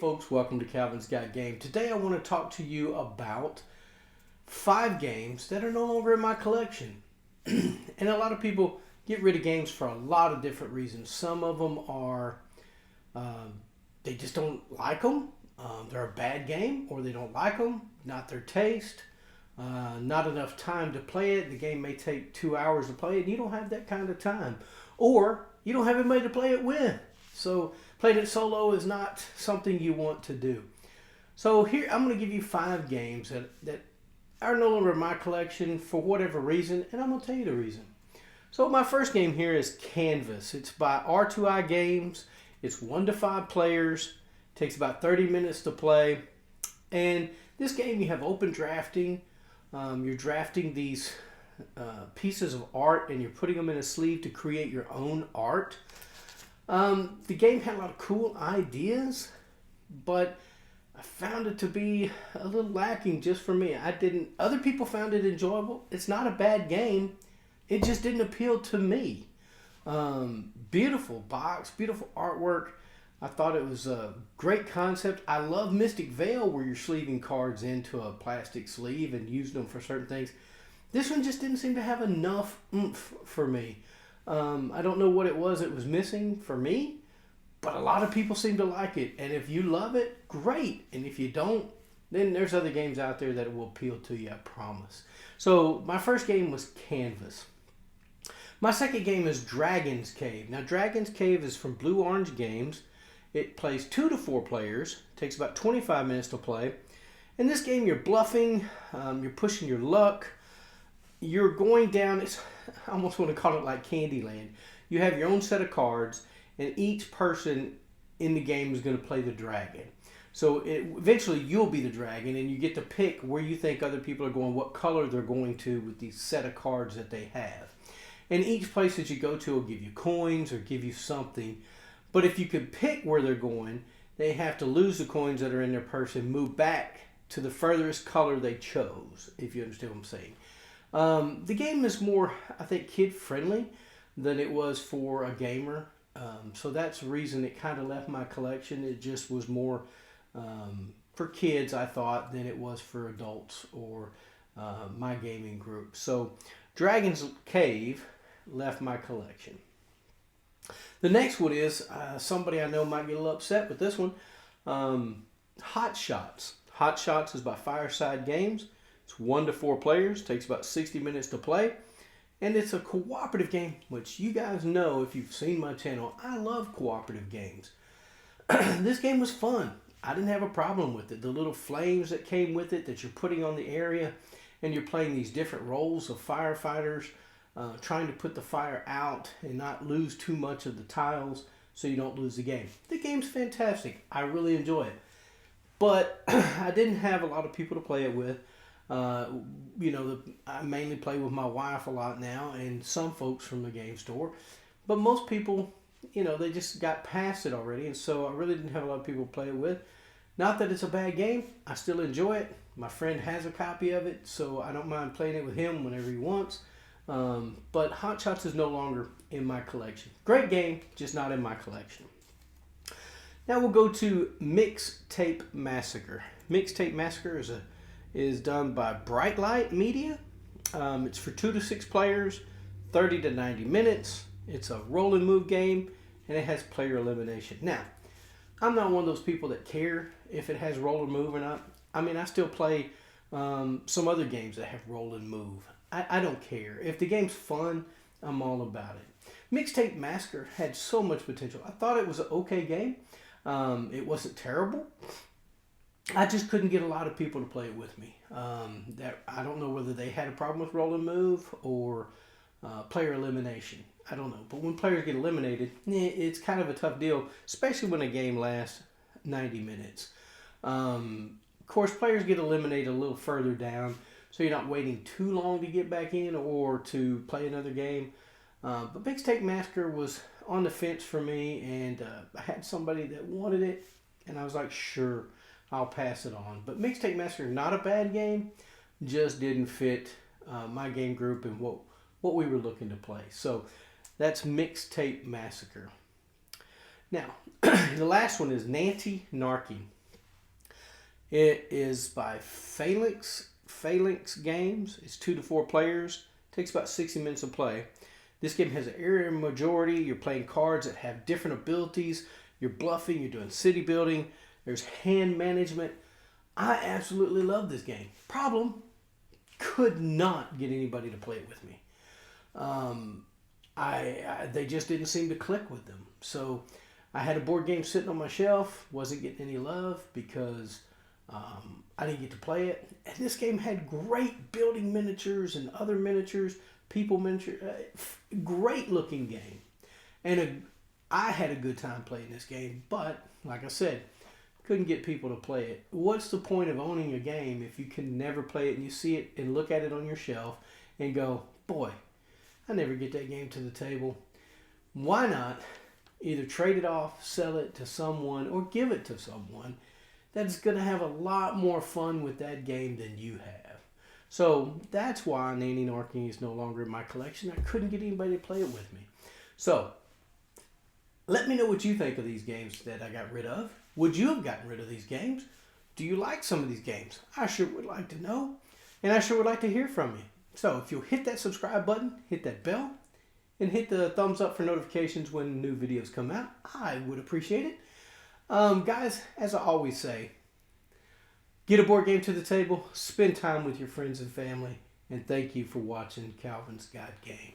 folks, welcome to Calvin's Got Game. Today I want to talk to you about 5 games that are no longer in my collection. And a lot of people get rid of games for a lot of different reasons. Some of them are they just don't like them. They're a bad game, or they don't like them, not their taste, not enough time to play it. The game may take 2 hours to play it, and you don't have that kind of time. Or you don't have anybody to play it with. So playing it solo is not something you want to do. So here, I'm going to give you 5 games that are no longer in my collection for whatever reason, and I'm going to tell you the reason. So my first game here is Canvas. It's by R2I Games. It's 1 to 5 players. It takes about 30 minutes to play. And this game, you have open drafting. You're drafting these pieces of art, and you're putting them in a sleeve to create your own art. The game had a lot of cool ideas, but I found it to be a little lacking just for me. Other people found it enjoyable. It's not a bad game. It just didn't appeal to me. Beautiful box, beautiful artwork. I thought it was a great concept. I love Mystic Veil, where you're sleeving cards into a plastic sleeve and using them for certain things. This one just didn't seem to have enough oomph for me. I don't know what it was missing for me, but a lot of people seem to like it. And if you love it, great. And if you don't, then there's other games out there that will appeal to you, I promise. So my first game was Canvas. My second game is Dragon's Cave. Now, Dragon's Cave is from Blue Orange Games. It plays 2 to 4 players. Takes about 25 minutes to play. In this game, you're bluffing. You're pushing your luck. You're going down, I almost want to call it like Candyland. You have your own set of cards, and each person in the game is going to play the dragon. So eventually you'll be the dragon, and you get to pick where you think other people are going, what color they're going to with these set of cards that they have. And each place that you go to will give you coins or give you something. But if you could pick where they're going, they have to lose the coins that are in their purse and move back to the furthest color they chose, if you understand what I'm saying. The game is more, I think, kid-friendly than it was for a gamer. So that's the reason it kind of left my collection. It just was more for kids, I thought, than it was for adults or my gaming group. So Dragon's Cave left my collection. The next one is somebody I know might get a little upset with this one. Hot Shots. Hot Shots is by Fireside Games. It's 1 to 4 players, takes about 60 minutes to play, and it's a cooperative game, which you guys know if you've seen my channel. I love cooperative games. This game was fun. I didn't have a problem with it. The little flames that came with it that you're putting on the area, and you're playing these different roles of firefighters, trying to put the fire out and not lose too much of the tiles so you don't lose the game. The game's fantastic. I really enjoy it. But I didn't have a lot of people to play it with. I mainly play with my wife a lot now and some folks from the game store. But most people, they just got past it already. And so I really didn't have a lot of people to play it with. Not that it's a bad game. I still enjoy it. My friend has a copy of it, so I don't mind playing it with him whenever he wants. But Hot Shots is no longer in my collection. Great game, just not in my collection. Now we'll go to Mixtape Massacre. Mixtape Massacre is done by Bright Light Media. It's for 2 to 6 players, 30 to 90 minutes. It's a roll and move game, and it has player elimination. Now, I'm not one of those people that care if it has roll and move or not. I mean, I still play some other games that have roll and move. I don't care. If the game's fun, I'm all about it. Mixtape Massacre had so much potential. I thought it was an okay game. It wasn't terrible. I just couldn't get a lot of people to play it with me. I don't know whether they had a problem with roll and move or player elimination. I don't know. But when players get eliminated, it's kind of a tough deal, especially when a game lasts 90 minutes. Of course, players get eliminated a little further down, so you're not waiting too long to get back in or to play another game. But Mixtape Massacre was on the fence for me, and I had somebody that wanted it, and I was like, sure, I'll pass it on. But Mixtape Massacre, not a bad game, just didn't fit my game group and what we were looking to play. So that's Mixtape Massacre. Now, the last one is Nanty Narky. It is by Phalanx Games. It's 2 to 4 players. Takes about 60 minutes to play. This game has an area majority. You're playing cards that have different abilities. You're bluffing. You're doing city building. There's hand management. I absolutely love this game. Problem, could not get anybody to play it with me. They just didn't seem to click with them. So I had a board game sitting on my shelf. Wasn't getting any love because I didn't get to play it. And this game had great building miniatures and other miniatures, people miniatures. Great looking game. And I had a good time playing this game. But, like I said, couldn't get people to play it. What's the point of owning a game if you can never play it and you see it and look at it on your shelf and go, boy, I never get that game to the table. Why not either trade it off, sell it to someone, or give it to someone that's going to have a lot more fun with that game than you have? So that's why Nanny Narking is no longer in my collection. I couldn't get anybody to play it with me. So let me know what you think of these games that I got rid of. Would you have gotten rid of these games? Do you like some of these games? I sure would like to know. And I sure would like to hear from you. So if you'll hit that subscribe button, hit that bell, and hit the thumbs up for notifications when new videos come out, I would appreciate it. Guys, as I always say, get a board game to the table, spend time with your friends and family, and thank you for watching Calvin's Guide Game.